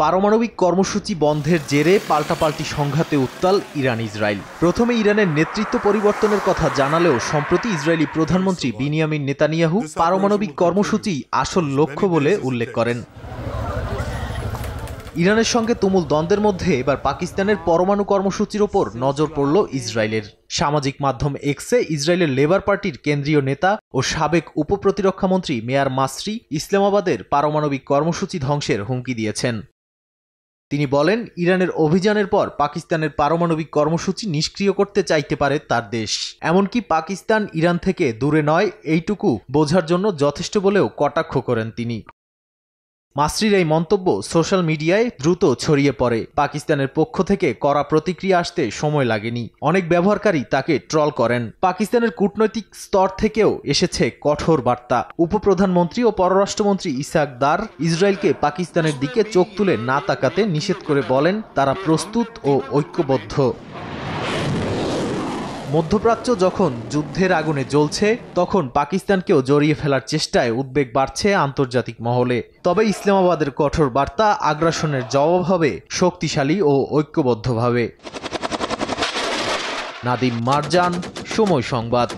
পারমাণবিক কর্মসূচি বন্ধের জেরে পাল্টাপাল্টি সংঘাতে উত্তাল ইরান ইসরায়েল। প্রথমে ইরানের নেতৃত্ব পরিবর্তনের কথা জানালেও সম্প্রতি ইসরায়েলি প্রধানমন্ত্রী বিনিয়ামিন নেতানিয়াহু পারমাণবিক কর্মসূচি আসল লক্ষ্য বলে উল্লেখ করেন। ইরানের সঙ্গে তুমুল দ্বন্দ্বের মধ্যে এবার পাকিস্তানের পরমাণু কর্মসূচির ওপর নজর পড়ল ইসরায়েলের। সামাজিক মাধ্যম এক্সে ইসরায়েলের লেবার পার্টির কেন্দ্রীয় নেতা ও সাবেক উপপ্রতিরক্ষামন্ত্রী মেয়ার মাসরি ইসলামাবাদের পারমাণবিক কর্মসূচি ধ্বংসের হুমকি দিয়েছেন। তিনি বলেন, ইরানের অভিযানের পর পাকিস্তানের পারমাণবিক কর্মসূচি নিষ্ক্রিয় করতে চাইতে পারে তার দেশ। এমনকি পাকিস্তান ইরান থেকে দূরে নয় এইটুকু বোঝার জন্য যথেষ্ট বলেও কটাক্ষ করেন তিনি। মাসরির এই মন্তব্য সোশ্যাল মিডিয়ায় দ্রুত ছড়িয়ে পড়ে। পাকিস্তানের পক্ষ থেকে কড়া প্রতিক্রিয়া আসতে সময় লাগেনি। অনেক ব্যবহারকারী তাকে ট্রল করেন। পাকিস্তানের কূটনৈতিক স্তর থেকেও এসেছে কঠোর বার্তা। উপপ্রধানমন্ত্রী ও পররাষ্ট্রমন্ত্রী ইসহাক দার ইসরায়েলকে পাকিস্তানের দিকে চোখ তুলে না তাকাতে নিষেধ করে বলেন, তারা প্রস্তুত ও ঐক্যবদ্ধ। মধ্যপ্রাচ্য যখন যুদ্ধের আগুনে জ্বলছে, তখন পাকিস্তানকেও জড়িয়ে ফেলার চেষ্টায় উদ্বেগ বাড়ছে আন্তর্জাতিক মহলে। তবে ইসলামাবাদের কঠোর বার্তা আগ্রাসনের জবাব হবে শক্তিশালী ও ঐক্যবদ্ধভাবে। নাদিম মারজান, সময় সংবাদ।